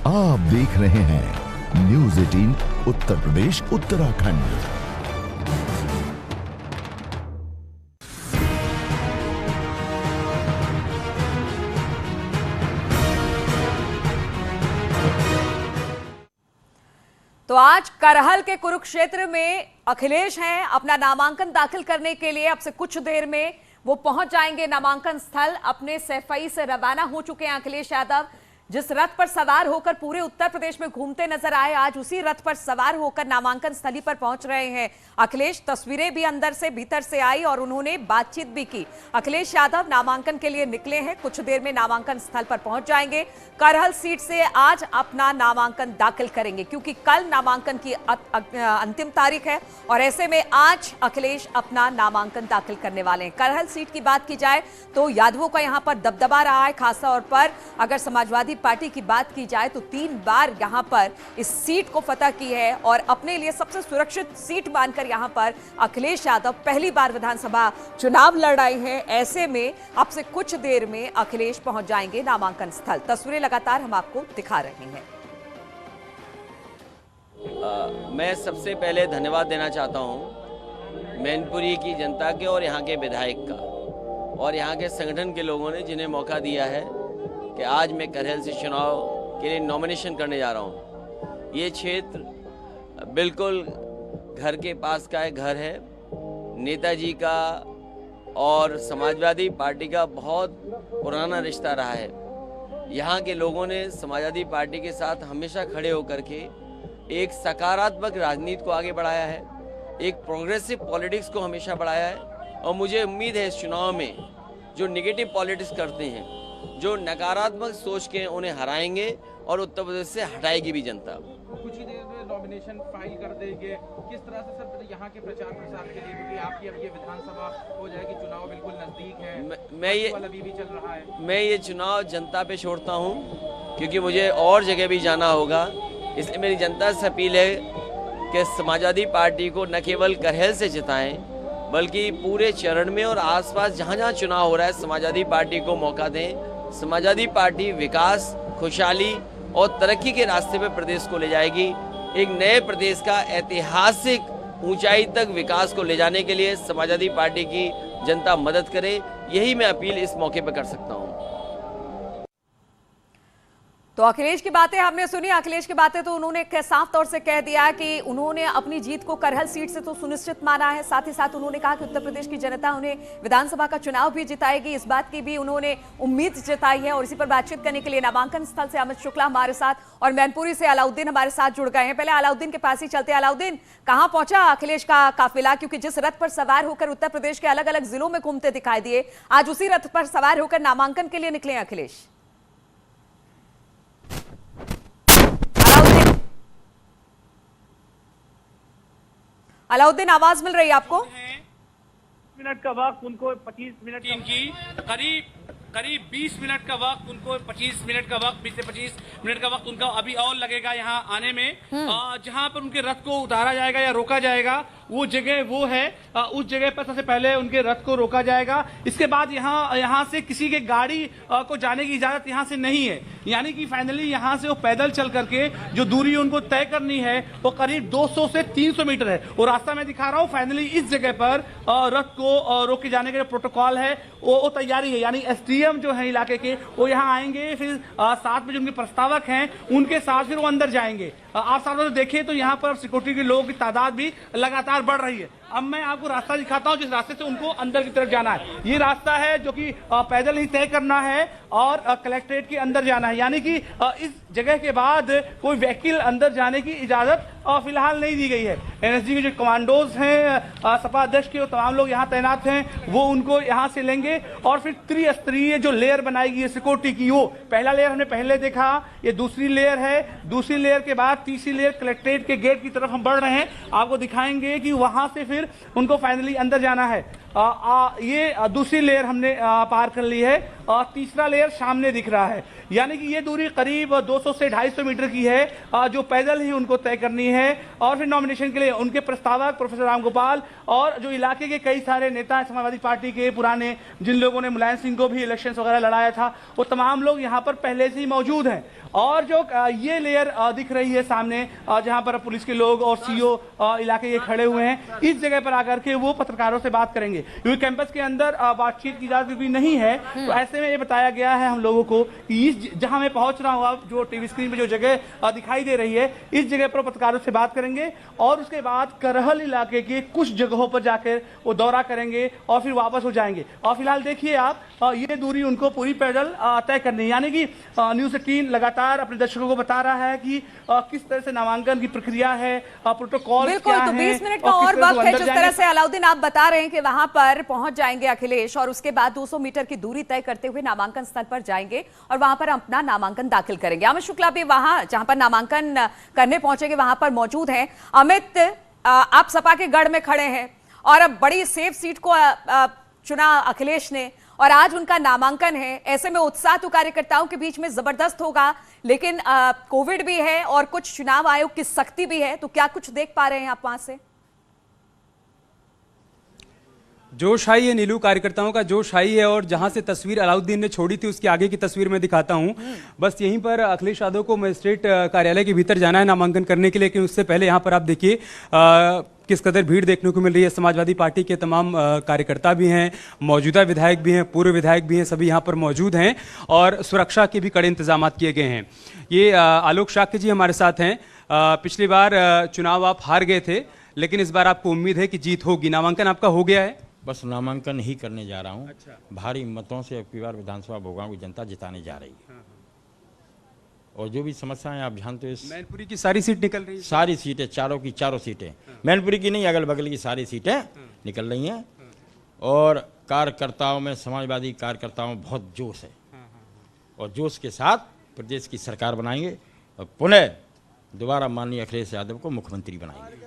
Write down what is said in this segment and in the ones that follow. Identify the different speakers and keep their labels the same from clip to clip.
Speaker 1: आप देख रहे हैं न्यूज़ 18 उत्तर प्रदेश उत्तराखंड।
Speaker 2: तो आज करहल के कुरुक्षेत्र में अखिलेश हैं अपना नामांकन दाखिल करने के लिए। अब से कुछ देर में वो पहुंच जाएंगे नामांकन स्थल। अपने सैफई से रवाना हो चुके हैं अखिलेश यादव। जिस रथ पर सवार होकर पूरे उत्तर प्रदेश में घूमते नजर आए, आज उसी रथ पर सवार होकर नामांकन स्थली पर पहुंच रहे हैं अखिलेश। तस्वीरें भी अंदर से भीतर से आई और उन्होंने बातचीत भी की। अखिलेश यादव नामांकन के लिए निकले हैं, कुछ देर में नामांकन स्थल पर पहुंच जाएंगे। करहल सीट से आज अपना नामांकन दाखिल करेंगे क्योंकि कल नामांकन की अंतिम तारीख है और ऐसे में आज अखिलेश अपना नामांकन दाखिल करने वाले हैं। करहल सीट की बात की जाए तो यादवों का यहां पर दबदबा रहा है, खासतौर पर अगर समाजवादी पार्टी की बात की जाए तो 3 बार यहां पर इस सीट को फतह की है और अपने लिए सबसे सुरक्षित सीट मानकर यहां पर अखिलेश यादव पहली बार विधानसभा चुनाव लड़ रहे हैं। ऐसे में अब से कुछ देर में अखिलेश पहुंच जाएंगे नामांकन स्थल। तस्वीरें लगातार हम आपको दिखा रहे हैं।
Speaker 3: मैं सबसे पहले धन्यवाद देना चाहता हूं मैनपुरी की जनता के और यहाँ के विधायक का और यहाँ के संगठन के लोगों ने जिन्हें मौका दिया है कि आज मैं करहल से चुनाव के लिए नॉमिनेशन करने जा रहा हूँ। ये क्षेत्र बिल्कुल घर के पास का घर है। नेताजी का और समाजवादी पार्टी का बहुत पुराना रिश्ता रहा है। यहाँ के लोगों ने समाजवादी पार्टी के साथ हमेशा खड़े होकर के एक सकारात्मक राजनीति को आगे बढ़ाया है, एक प्रोग्रेसिव पॉलिटिक्स को हमेशा बढ़ाया है और मुझे उम्मीद है इस चुनाव में जो नेगेटिव पॉलिटिक्स करते हैं, जो नकारात्मक सोच के उन्हें हराएंगे और उत्तर प्रदेश से हटाएगी भी जनता।
Speaker 4: कुछ ही देर में नॉमिनेशन फाइल कर देंगे, किस तरह से सर यहाँ के प्रचार प्रसार के लिए, क्योंकि आपकी अब ये विधानसभा हो जाएगी, चुनाव बिल्कुल नजदीक है, अभी भी चल रहा है।
Speaker 3: मैं ये चुनाव जनता पे छोड़ता हूँ क्योंकि मुझे और जगह भी जाना होगा। इसलिए मेरी जनता से अपील है कि समाजवादी पार्टी को न केवल करहल से जिताएं बल्कि पूरे चरण में और आसपास जहाँ जहाँ चुनाव हो रहा है समाजवादी पार्टी को मौका दें। समाजवादी पार्टी विकास, खुशहाली और तरक्की के रास्ते पे प्रदेश को ले जाएगी। एक नए प्रदेश का ऐतिहासिक ऊंचाई तक विकास को ले जाने के लिए समाजवादी पार्टी की जनता मदद करे, यही मैं अपील इस मौके पर कर सकता हूं।
Speaker 2: तो अखिलेश की बातें हमने सुनी। अखिलेश की बातें तो उन्होंने साफ तौर से कह दिया कि उन्होंने अपनी जीत को करहल सीट से तो सुनिश्चित माना है। साथ ही साथ उन्होंने कहा कि उत्तर प्रदेश की जनता उन्हें विधानसभा का चुनाव भी जिताएगी, इस बात की भी उन्होंने उम्मीद जताई है। और इसी पर बातचीत करने के लिए नामांकन स्थल से अमित शुक्ला हमारे साथ और मैनपुरी से अलाउद्दीन हमारे साथ जुड़ गए हैं। पहले अलाउद्दीन के पास ही चलते। अलाउद्दीन, कहां पहुंचा अखिलेश का काफिला? क्योंकि जिस रथ पर सवार होकर उत्तर प्रदेश के अलग अलग जिलों में घूमते दिखाई दिए, आज उसी रथ पर सवार होकर नामांकन के लिए निकले हैं अखिलेश। अलाउद्दीन, आवाज मिल रही है आपको?
Speaker 5: मिनट का वक्त उनको 25 मिनट की करीब 20 मिनट का वक्त उनको 25 मिनट का वक्त 20 से 25 मिनट का वक्त उनका अभी और लगेगा यहाँ आने में। जहाँ पर उनके रथ को उतारा जाएगा या रोका जाएगा वो जगह वो है, उस जगह पर सबसे पहले उनके रथ को रोका जाएगा। इसके बाद यहाँ से किसी के गाड़ी को जाने की इजाजत यहाँ से नहीं है, यानी कि फाइनली यहाँ से वो पैदल चल करके जो दूरी उनको तय करनी है वो करीब 200 से 300 मीटर है। वो रास्ता मैं दिखा रहा हूँ। फाइनली इस जगह पर रथ को रोके जाने का जो प्रोटोकॉल है वो तैयारी है, यानी एसडीएम जो है इलाके के वो यहाँ आएंगे, फिर साथ में जो उनके प्रस्तावक हैं उनके साथ फिर वो अंदर जाएंगे। आप साथ देखें तो यहाँ पर सिक्योरिटी के लोगों की तादाद भी लगातार बढ़ रही है। अब मैं आपको रास्ता दिखाता हूँ जिस रास्ते से उनको अंदर की तरफ जाना है। ये रास्ता है जो कि पैदल ही तय करना है और कलेक्ट्रेट के अंदर जाना है, यानी कि इस जगह के बाद कोई व्हीकल अंदर जाने की इजाजत फिलहाल नहीं दी गई है। एनएसजी के जो कमांडोज हैं, सपा अध्यक्ष के तमाम लोग यहाँ तैनात हैं, वो उनको यहाँ से लेंगे और फिर त्रिस्तरीय जो लेयर बनाई गई है सिक्योरिटी की, वो पहला लेयर हमने पहले देखा, ये दूसरी लेयर है। दूसरी लेयर के बाद तीसरी लेयर कलेक्ट्रेट के गेट की तरफ हम बढ़ रहे हैं। आपको दिखाएंगे कि वहां से फिर उनको फाइनली अंदर जाना है। ये दूसरी लेयर हमने पार कर ली है और तीसरा लेयर सामने दिख रहा है। यानी कि ये दूरी करीब 200 से 250 मीटर की है जो पैदल ही उनको तय करनी है। और फिर नॉमिनेशन के लिए उनके प्रस्तावक प्रोफेसर रामगोपाल और जो इलाके के कई सारे नेता हैं समाजवादी पार्टी के पुराने, जिन लोगों ने मुलायम सिंह को भी इलेक्शंस वगैरह लड़ाया था, वो तमाम लोग यहाँ पर पहले से ही मौजूद हैं। और जो ये लेयर दिख रही है सामने जहां पर पुलिस के लोग और सीओ इलाके के खड़े हुए हैं, इस जगह पर आकर के वो पत्रकारों से बात करेंगे, क्योंकि कैंपस के अंदर बातचीत की इजाजत भी नहीं है। तो ऐसे में ये बताया गया है हम लोगों को कि इस जहां मैं पहुंच रहा हूं, आप जो टीवी स्क्रीन पे जो जगह दिखाई दे रही है, इस जगह पर पत्रकारों से बात करेंगे और उसके बाद करहल इलाके के कुछ जगहों पर जाकर वो दौरा करेंगे और फिर वापस हो जाएंगे। और फिलहाल देखिए आप, ये दूरी उनको पूरी पैदल तय करनी है। यानी कि न्यूज़ 18 लगातार अपने दर्शकों को बता रहा है कि किस तरह से नामांकन की प्रक्रिया है, प्रोटोकॉल
Speaker 2: बिल्कुल। तो 20 मिनट का और वक्त है। जिस तरह से अलाउद्दीन आप बता रहे हैं कि वहां पर पहुंच जाएंगे अखिलेश और उसके बाद 200 मीटर की दूरी तय करते हुए नामांकन स्थल पर जाएंगे और वहां पर अपना नामांकन दाखिल करेंगे। अमित शुक्ला भी वहां जहां पर नामांकन करने पहुंचेंगे वहां पर मौजूद हैं। अमित, आप सपा के गढ़ में खड़े हैं और अब बड़ी सेफ सीट को चुना अखिलेश ने और आज उनका नामांकन है। ऐसे में उत्साह तो कार्यकर्ताओं के बीच में जबरदस्त होगा, लेकिन कोविड भी है और कुछ चुनाव आयोग की सख्ती भी है। तो क्या कुछ देख पा रहे हैं आप वहां से?
Speaker 6: जोश हाई है नीलू, कार्यकर्ताओं का जोश हाई है। और जहां से तस्वीर अलाउद्दीन ने छोड़ी थी उसकी आगे की तस्वीर में दिखाता हूं। बस यहीं पर अखिलेश यादव को मजिस्ट्रेट कार्यालय के भीतर जाना है नामांकन करने के लिए, लेकिन उससे पहले यहां पर आप देखिए किस कदर भीड़ देखने को मिल रही है। समाजवादी पार्टी के तमाम कार्यकर्ता भी हैं, मौजूदा विधायक भी हैं, पूर्व विधायक भी हैं, सभी यहाँ पर मौजूद हैं और सुरक्षा के भी कड़े इंतजाम किए गए हैं। ये आलोक शाक्य जी हमारे साथ हैं। पिछली बार चुनाव आप हार गए थे, लेकिन इस बार आपको उम्मीद है कि जीत होगी। नामांकन आपका हो गया है?
Speaker 7: बस नामांकन ही करने जा रहा हूँ। अच्छा। भारी मतों से अब की बार विधानसभा भोगांव की जनता जिताने जा रही है। और जो भी समस्याएं आप जानते हो,
Speaker 6: मैनपुरी की सारी सीट निकल रही है,
Speaker 7: सारी सीटें, चारों की चारों सीटें, मैनपुरी की नहीं, अगल बगल की सारी सीटें निकल रही हैं। और कार्यकर्ताओं में, समाजवादी कार्यकर्ताओं में बहुत जोश है और जोश के साथ प्रदेश की सरकार बनाएंगे और पुनः दोबारा माननीय अखिलेश यादव को मुख्यमंत्री बनाएंगे।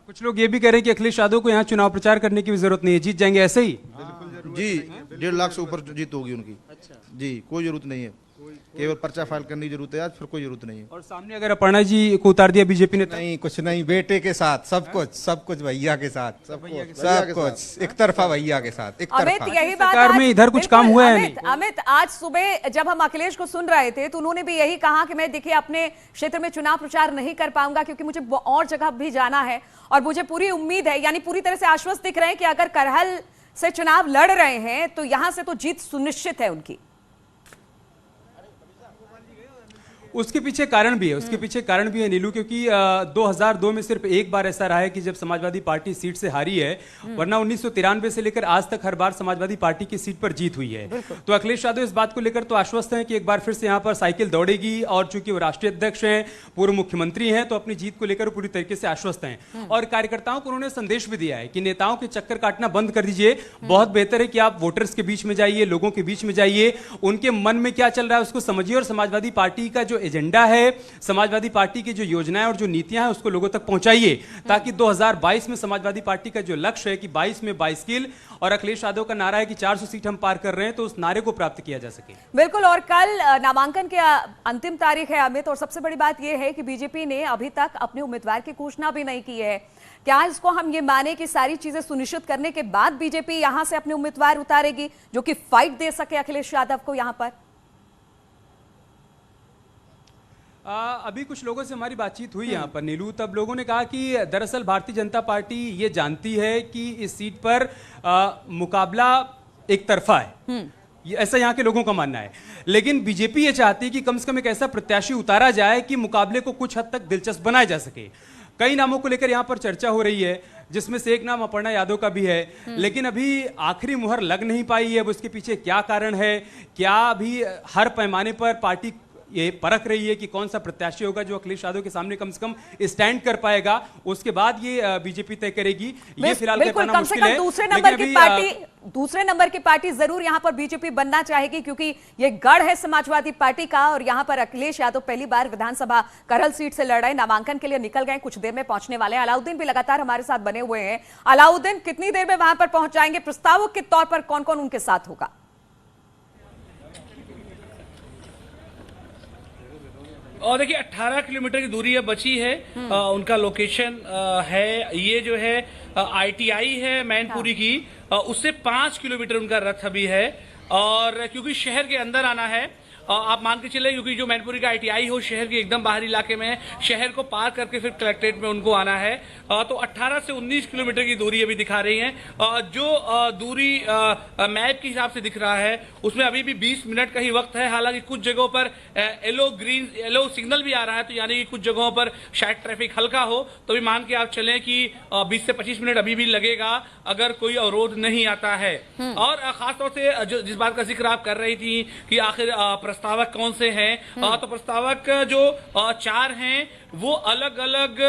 Speaker 6: कुछ लोग ये भी कह रहे हैं कि अखिलेश यादव को यहाँ चुनाव प्रचार करने की भी जरूरत नहीं है, जीत जाएंगे ऐसे ही।
Speaker 8: जी 1.5 लाख से ऊपर जीत होगी उनकी। अच्छा जी, कोई जरूरत नहीं है, केवल पर्चा फाइल करने की जरूरत है आज, फिर कोई जरूरत नहीं है।
Speaker 6: और सामने अगर अपर्णा जी को उतार दिया बीजेपी ने?
Speaker 9: नहीं, कुछ नहीं, बेटे के साथ सब कुछ भैया के साथ, सब कुछ एक तरफा भैया के साथ, एक तरफा।
Speaker 2: यही बात
Speaker 6: सरकार में इधर कुछ काम हुआ है नहीं।
Speaker 2: अमित, आज सुबह जब हम अखिलेश को सुन रहे थे तो उन्होंने भी यही कहा कि मैं देखिए अपने क्षेत्र में चुनाव प्रचार नहीं कर पाऊंगा क्योंकि मुझे और जगह भी जाना है और मुझे पूरी उम्मीद है, यानी पूरी तरह से आश्वस्त दिख रहे हैं कि अगर करहल से चुनाव लड़ रहे हैं तो यहां से तो जीत सुनिश्चित है उनकी।
Speaker 6: उसके पीछे कारण भी है, नीलू, क्योंकि 2002 में सिर्फ एक बार ऐसा रहा है कि जब समाजवादी पार्टी सीट से हारी है, वरना 1993 से लेकर आज तक हर बार समाजवादी पार्टी की सीट पर जीत हुई है। तो अखिलेश यादव इस बात को लेकर तो आश्वस्त हैं कि एक बार फिर से यहाँ पर साइकिल दौड़ेगी और चूंकि वो राष्ट्रीय अध्यक्ष हैं, पूर्व मुख्यमंत्री हैं, तो अपनी जीत को लेकर पूरी तरीके से आश्वस्त हैं। और कार्यकर्ताओं को उन्होंने संदेश भी दिया है कि नेताओं के चक्कर काटना बंद कर दीजिए, बहुत बेहतर है कि आप वोटर्स के बीच में जाइए, लोगों के बीच में जाइए, उनके मन में क्या चल रहा है उसको समझिए और समाजवादी पार्टी का जो एजेंडा है, समाजवादी पार्टी की जो योजनाएं और जो नीतियां हैं उसको लोगों तक पहुंचाइए, ताकि 2022 में समाजवादी पार्टी का जो लक्ष्य है कि 22 में 22 किल और अखिलेश यादव का नारा है कि 400 सीट हम पार कर रहे हैं, तो उस नारे को प्राप्त किया जा सके।
Speaker 2: बिल्कुल। और कल नामांकन की अंतिम तारीख है अमित, और सबसे बड़ी बात यह है कि बीजेपी ने अभी तक अपने उम्मीदवार की घोषणा भी नहीं की है। क्या इसको हम ये माने कि सारी चीजें सुनिश्चित करने के बाद बीजेपी यहां से अपने उम्मीदवार उतारेगी जो कि फाइट दे सके अखिलेश यादव को यहां पर?
Speaker 6: अभी कुछ लोगों से हमारी बातचीत हुई यहाँ पर नीलू, तब लोगों ने कहा कि दरअसल भारतीय जनता पार्टी ये जानती है कि इस सीट पर मुकाबला एक तरफा है, ऐसा यहाँ के लोगों का मानना है। लेकिन बीजेपी ये चाहती है कि कम से कम एक ऐसा प्रत्याशी उतारा जाए कि मुकाबले को कुछ हद तक दिलचस्प बनाया जा सके। कई नामों को लेकर यहाँ पर चर्चा हो रही है, जिसमें से एक नाम अपर्णा यादव का भी है, लेकिन अभी आखिरी मुहर लग नहीं पाई है। अब उसके पीछे क्या कारण है, क्या अभी हर पैमाने पर पार्टी ये परख रही है कि कौन सा प्रत्याशी होगा जो अखिलेश यादव के सामने कम से कम स्टैंड कर पाएगा। उसके बाद ये बीजेपी तय करेगी। ये फिलहाल कहना मुश्किल है।
Speaker 2: दूसरे नंबर की पार्टी जरूर यहां पर बीजेपी बनना चाहेगी, क्योंकि ये गढ़ है समाजवादी पार्टी का। और यहां पर अखिलेश यादव पहली बार विधानसभा करहल सीट से लड़ रहे, नामांकन के लिए निकल गए, कुछ देर में पहुंचने वाले हैं। अलाउद्दीन भी लगातार हमारे साथ बने हुए हैं। अलाउद्दीन, कितनी देर में वहां पर पहुंच जाएंगे? प्रस्तावक के तौर पर कौन कौन उनके साथ होगा?
Speaker 5: और देखिए 18 किलोमीटर की दूरी अब बची है। उनका लोकेशन है, ये जो है ITI है मैनपुरी की, उससे 5 किलोमीटर उनका रथ अभी है। और क्योंकि शहर के अंदर आना है, आप मान के चले, क्योंकि जो मैनपुरी का ITI हो शहर के एकदम बाहरी इलाके में है, शहर को पार करके फिर कलेक्ट्रेट में उनको आना है। तो 18 से 19 किलोमीटर की दूरी अभी दिखा रही है। जो दूरी मैप के हिसाब से दिख रहा है उसमें अभी भी 20 मिनट का ही वक्त है। हालांकि कुछ जगहों पर येलो सिग्नल भी आ रहा है, तो यानी कि कुछ जगहों पर शायद ट्रैफिक हल्का हो, तो भी मान के आप चलें कि 20 से 25 मिनट अभी भी लगेगा अगर कोई अवरोध नहीं आता है। और खासतौर से जिस बात का जिक्र आप कर रही थी कि आखिर प्रस्तावक कौन से हैं, तो प्रस्तावक जो 4 हैं वो अलग अलग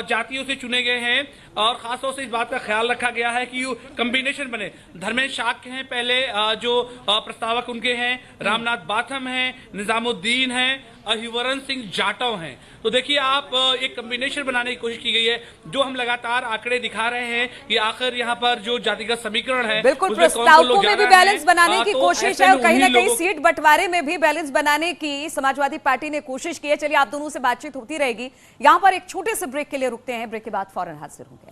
Speaker 5: जातियों से चुने गए हैं। और खासतौर से इस बात का ख्याल रखा गया है कि कॉम्बिनेशन बने। धर्मेंद्र शाक्य हैं पहले जो प्रस्तावक उनके हैं, रामनाथ बाथम हैं, निजामुद्दीन हैं, अहिवरन सिंह जाटव हैं। तो देखिए आप एक कॉम्बिनेशन बनाने की कोशिश की गई है। जो हम लगातार आंकड़े दिखा रहे हैं कि आखिर यहाँ पर जो जातिगत समीकरण है,
Speaker 2: बिल्कुल प्रस्तावकों में भी बैलेंस बनाने की कोशिश है, और कहीं ना कहीं सीट बंटवारे में भी बैलेंस बनाने की समाजवादी पार्टी ने कोशिश की है। चलिए आप दोनों से बातचीत होती रहेगी। यहाँ पर एक छोटे से ब्रेक के लिए रुकते हैं, ब्रेक के बाद फौरन हाजिर होंगे।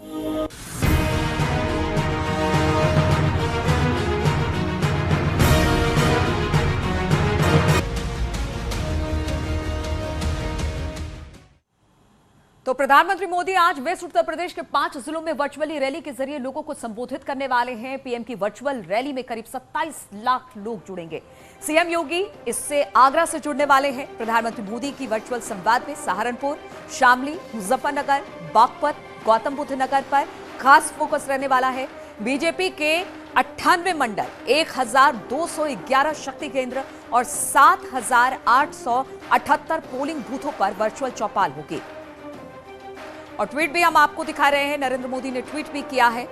Speaker 2: तो प्रधानमंत्री मोदी आज वेस्ट उत्तर प्रदेश के 5 जिलों में वर्चुअली रैली के जरिए लोगों को संबोधित करने वाले हैं। पीएम की वर्चुअल रैली में करीब 27 लाख लोग जुड़ेंगे। सीएम योगी इससे आगरा से जुड़ने वाले हैं। प्रधानमंत्री मोदी की वर्चुअल संवाद में सहारनपुर, शामली, मुजफ्फरनगर, बागपत, गौतम बुद्ध नगर पर खास फोकस रहने वाला है। बीजेपी के 98 मंडल, 1211 शक्ति केंद्र और 7878 पोलिंग बूथों पर वर्चुअल चौपाल होगी। और ट्वीट भी हम आपको दिखा रहे हैं, नरेंद्र मोदी ने ट्वीट भी किया है।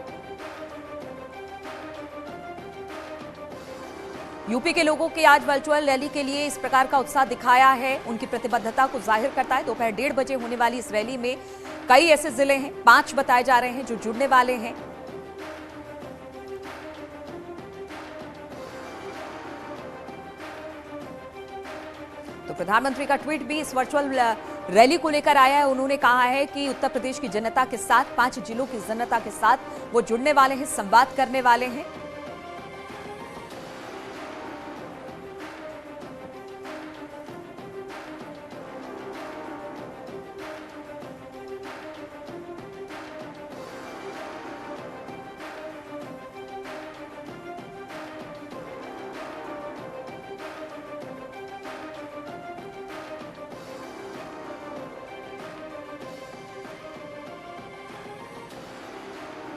Speaker 2: यूपी के लोगों की आज वर्चुअल रैली के लिए इस प्रकार का उत्साह दिखाया है, उनकी प्रतिबद्धता को जाहिर करता है। दोपहर 1:30 बजे होने वाली इस रैली में कई ऐसे जिले हैं, 5 बताए जा रहे हैं जो जुड़ने वाले हैं। तो प्रधानमंत्री का ट्वीट भी इस वर्चुअल रैली को लेकर आया है। उन्होंने कहा है कि उत्तर प्रदेश की जनता के साथ, 5 जिलों की जनता के साथ वो जुड़ने वाले हैं, संवाद करने वाले हैं।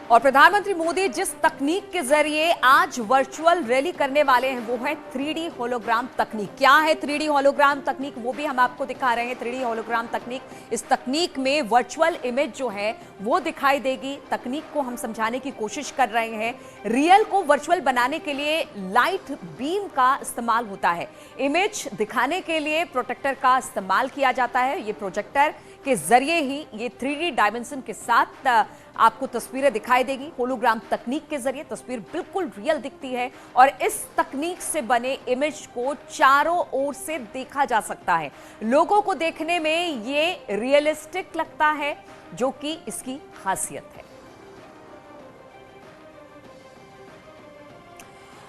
Speaker 2: और प्रधानमंत्री मोदी जिस तकनीक के जरिए आज वर्चुअल रैली करने वाले हैं वो है 3D होलोग्राम तकनीक। क्या है 3D होलोग्राम तकनीक, वो भी हम आपको दिखा रहे हैं। 3D होलोग्राम तकनीक, इस तकनीक में वर्चुअल इमेज जो है वो दिखाई देगी। तकनीक को हम समझाने की कोशिश कर रहे हैं। रियल को वर्चुअल बनाने के लिए लाइट बीम का इस्तेमाल होता है। इमेज दिखाने के लिए प्रोजेक्टर का इस्तेमाल किया जाता है। ये प्रोजेक्टर के जरिए ही ये 3D डायमेंशन के साथ आपको तस्वीरें दिखाई देगी। होलोग्राम तकनीक के जरिए तस्वीर बिल्कुल रियल दिखती है और इस तकनीक से बने इमेज को चारों ओर से देखा जा सकता है। लोगों को देखने में ये रियलिस्टिक लगता है, जो कि इसकी खासियत है।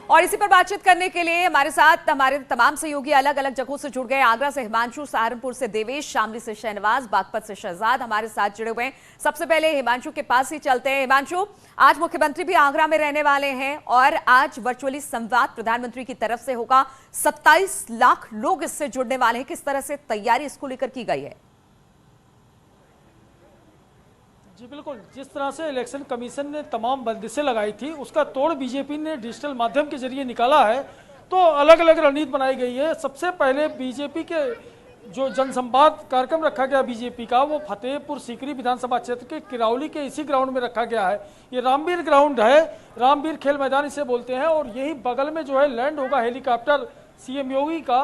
Speaker 2: और इसी पर बातचीत करने के लिए हमारे साथ हमारे तमाम सहयोगी अलग अलग जगहों से जुड़ गए। आगरा से हिमांशु, सहारनपुर से देवेश, शामली से शहनवाज, बागपत से शहजाद हमारे साथ जुड़े हुए हैं। सबसे पहले हिमांशु के पास ही चलते हैं। हिमांशु, आज मुख्यमंत्री भी आगरा में रहने वाले हैं और आज वर्चुअली संवाद प्रधानमंत्री की तरफ से होगा। 27 लाख लोग इससे जुड़ने वाले हैं। किस तरह से तैयारी इसको लेकर की गई है?
Speaker 10: जी बिल्कुल, जिस तरह से इलेक्शन कमीशन ने तमाम बंदिशें लगाई थी उसका तोड़ बीजेपी ने डिजिटल माध्यम के जरिए निकाला है। तो अलग अलग रणनीति बनाई गई है। सबसे पहले बीजेपी के जो जनसंवाद कार्यक्रम रखा गया बीजेपी का, वो फतेहपुर सीकरी विधानसभा क्षेत्र के किरौली के इसी ग्राउंड में रखा गया है। ये रामवीर ग्राउंड है, रामवीर खेल मैदान इसे बोलते हैं। और यही बगल में जो है लैंड होगा हेलीकॉप्टर सीएम योगी का।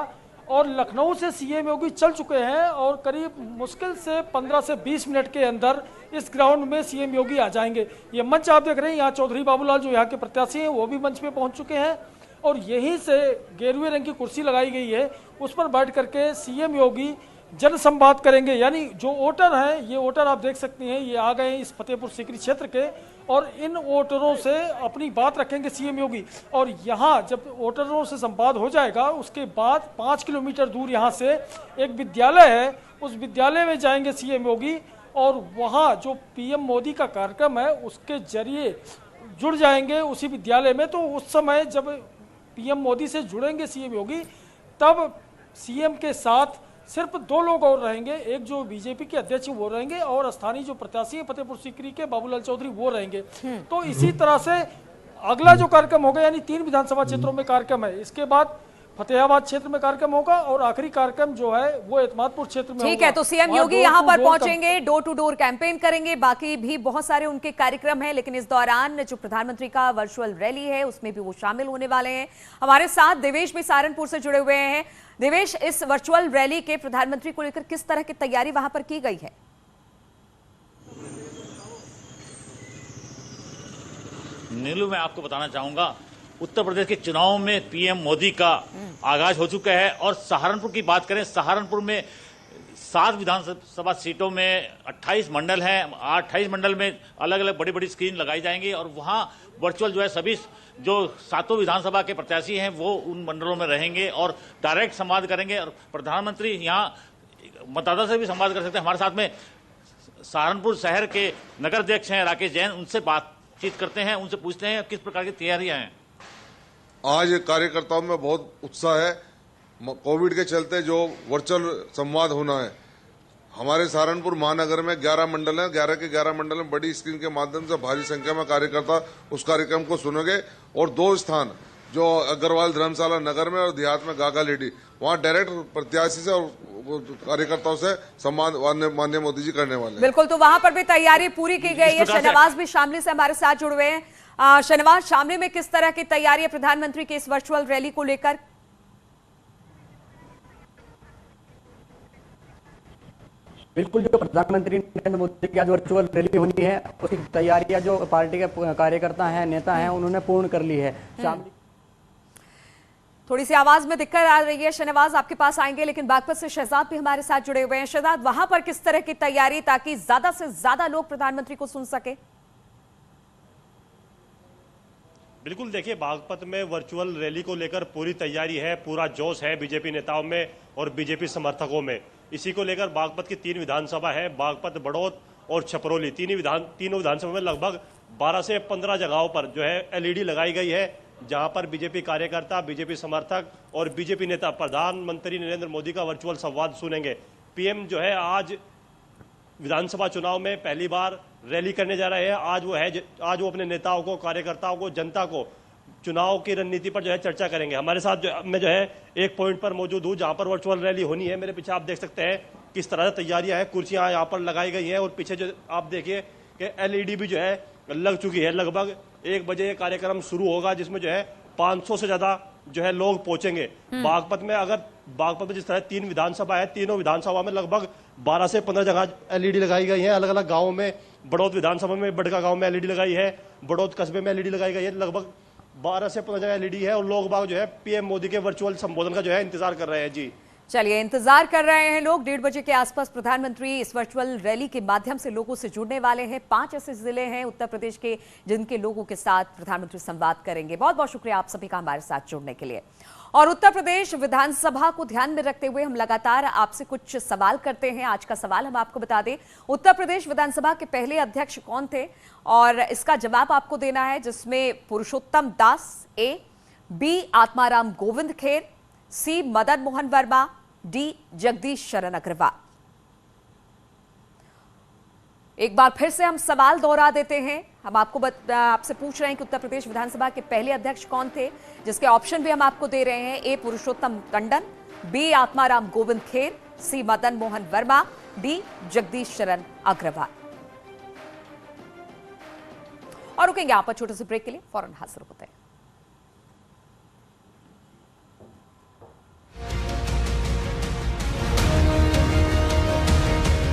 Speaker 10: और लखनऊ से सीएम योगी चल चुके हैं और करीब मुश्किल से 15 से 20 मिनट के अंदर इस ग्राउंड में सीएम योगी आ जाएंगे। ये मंच आप देख रहे हैं, यहाँ चौधरी बाबूलाल जो यहाँ के प्रत्याशी हैं वो भी मंच पे पहुँच चुके हैं। और यहीं से गेरुए रंग की कुर्सी लगाई गई है, उस पर बैठ करके सीएम योगी जनसंवाद करेंगे। यानी जो वोटर हैं, ये वोटर आप देख सकते हैं, ये आ गए इस फतेहपुर सीकरी क्षेत्र के और इन वोटरों से अपनी बात रखेंगे सीएम योगी। और यहाँ जब वोटरों से संवाद हो जाएगा, उसके बाद 5 किलोमीटर दूर यहाँ से एक विद्यालय है, उस विद्यालय में जाएंगे सीएम योगी और वहाँ जो पीएम मोदी का कार्यक्रम है उसके जरिए जुड़ जाएंगे उसी विद्यालय में। तो उस समय जब पीएम मोदी से जुड़ेंगे सीएम योगी, तब सीएम के साथ सिर्फ 2 लोग और रहेंगे, एक जो बीजेपी के अध्यक्ष वो रहेंगे और स्थानीय जो प्रत्याशी है फतेहपुर सीकरी के बाबूलाल चौधरी वो रहेंगे। तो इसी तरह से अगला जो कार्यक्रम होगा, यानी 3 विधानसभा क्षेत्रों में कार्यक्रम है, इसके बाद फतेहाबाद क्षेत्र में कार्यक्रम होगा और आखिरी कार्यक्रम जो है वो एतमादपुर क्षेत्र में।
Speaker 2: ठीक है, तो सीएम योगी यहाँ पर पहुंचेंगे, डोर टू डोर कैंपेन करेंगे, बाकी भी बहुत सारे उनके कार्यक्रम हैं। लेकिन इस दौरान जो प्रधानमंत्री का वर्चुअल रैली है उसमें भी वो शामिल होने वाले हैं। हमारे साथ देवेश भी सहारनपुर से जुड़े हुए हैं। देवेश, इस वर्चुअल रैली के प्रधानमंत्री को लेकर किस तरह की तैयारी वहां पर की गई है?
Speaker 11: नीलू, मैं आपको बताना चाहूंगा, उत्तर प्रदेश के चुनाव में पीएम मोदी का आगाज हो चुका है। और सहारनपुर की बात करें, सहारनपुर में 7 विधानसभा सीटों में 28 मंडल हैं। 28 मंडल में अलग अलग बड़ी बड़ी स्क्रीन लगाई जाएंगी और वहां वर्चुअल जो है सभी जो 7 विधानसभा के प्रत्याशी हैं वो उन मंडलों में रहेंगे और डायरेक्ट संवाद करेंगे। और प्रधानमंत्री यहाँ मतदाता से भी संवाद कर सकते हैं। हमारे साथ में सहारनपुर शहर के नगर अध्यक्ष हैं राकेश जैन, उनसे बातचीत करते हैं, उनसे पूछते हैं किस प्रकार की तैयारियां हैं।
Speaker 12: आज कार्यकर्ताओं में बहुत उत्साह है। कोविड के चलते जो वर्चुअल संवाद होना है, हमारे सहारनपुर महानगर में 11 मंडल हैं। 11 के 11 मंडल में बड़ी स्क्रीन के माध्यम से भारी संख्या में कार्यकर्ता उस कार्यक्रम को सुनेंगे। और 2 स्थान जो अग्रवाल धर्मशाला नगर में और देहात में गागा लेडी, वहाँ डायरेक्ट प्रत्याशी से और कार्यकर्ताओं से संवाद माननीय मोदी जी करने वाले।
Speaker 2: बिल्कुल, तो वहां पर भी तैयारी पूरी की गई है। शहनवाज भी शामली से हमारे साथ जुड़े हुए हैं। शहनवाज, शामली में किस तरह की तैयारी है प्रधानमंत्री की इस वर्चुअल रैली को लेकर?
Speaker 13: बिल्कुल, जो प्रधानमंत्री नरेंद्र मोदी की आज वर्चुअल रैली होनी है उसकी तैयारियां जो पार्टी के कार्यकर्ता हैं, नेता हैं, उन्होंने पूर्ण कर ली है। शामली
Speaker 2: थोड़ी सी आवाज में दिक्कत आ रही है, शहनवाज आपके पास आएंगे, लेकिन बागपत से शहजाद भी हमारे साथ जुड़े हुए हैं। शहजाद, वहां पर किस तरह की तैयारी ताकि ज्यादा से ज्यादा लोग प्रधानमंत्री को सुन सके?
Speaker 14: बिल्कुल, देखिए, बागपत में वर्चुअल रैली को लेकर पूरी तैयारी है, पूरा जोश है बीजेपी नेताओं में और बीजेपी समर्थकों में। इसी को लेकर बागपत की 3 विधानसभा है, बागपत, बड़ौद और छपरौली, तीनों विधानसभा में लगभग 12 से 15 जगहों पर जो है एलईडी लगाई गई है, जहां पर बीजेपी कार्यकर्ता, बीजेपी समर्थक और बीजेपी नेता प्रधानमंत्री नरेंद्र मोदी का वर्चुअल संवाद सुनेंगे। पीएम जो है आज विधानसभा चुनाव में पहली बार रैली करने जा रहे हैं। आज वो अपने नेताओं को, कार्यकर्ताओं को, जनता को चुनाव की रणनीति पर जो है चर्चा करेंगे। हमारे साथ मैं जो है एक पॉइंट पर मौजूद हूँ जहां पर वर्चुअल रैली होनी है। मेरे पीछे आप देख सकते हैं किस तरह से तैयारियां हैं, कुर्सियां यहाँ पर लगाई गई हैं और पीछे जो आप देखिए कि एलईडी भी जो है लग चुकी है। लगभग 1 बजे ये कार्यक्रम शुरू होगा जिसमें जो है 500 से ज्यादा जो है लोग पहुंचेंगे। बागपत में जिस तरह 3 विधानसभा है, तीनों विधानसभा में लगभग 12 से 15 जगह एलईडी लगाई गई है। अलग अलग गाँवों में, बड़ौद विधानसभा में बड़का गांव में एलईडी लगाई है, बड़ौद कस्बे में एलईडी लगाई गई है। लगभग 12 से 15 जगह एलईडी है और लोग बाग जो है पीएम मोदी के वर्चुअल संबोधन का जो है इंतजार कर रहे हैं। जी
Speaker 2: चलिए, इंतजार कर रहे हैं लोग। 1:30 बजे के आसपास प्रधानमंत्री इस वर्चुअल रैली के माध्यम से लोगों से जुड़ने वाले हैं। 5 ऐसे जिले हैं उत्तर प्रदेश के जिनके लोगों के साथ प्रधानमंत्री संवाद करेंगे। बहुत बहुत शुक्रिया आप सभी का हमारे साथ जुड़ने के लिए। और उत्तर प्रदेश विधानसभा को ध्यान में रखते हुए हम लगातार आपसे कुछ सवाल करते हैं। आज का सवाल हम आपको बता दें, उत्तर प्रदेश विधानसभा के पहले अध्यक्ष कौन थे, और इसका जवाब आपको देना है, जिसमें पुरुषोत्तम दास ए, बी आत्माराम गोविंद खेर, सी मदन मोहन वर्मा, डी जगदीश शरण अग्रवाल। एक बार फिर से हम सवाल दोहरा देते हैं। हम आपसे पूछ रहे हैं कि उत्तर प्रदेश विधानसभा के पहले अध्यक्ष कौन थे, जिसके ऑप्शन भी हम आपको दे रहे हैं। ए पुरुषोत्तम टंडन, बी आत्माराम गोविंद खेर, सी मदन मोहन वर्मा, डी जगदीश शरण अग्रवाल। और रुकेंगे यहां पर छोटे से ब्रेक के लिए, फौरन हाजिर होते हैं।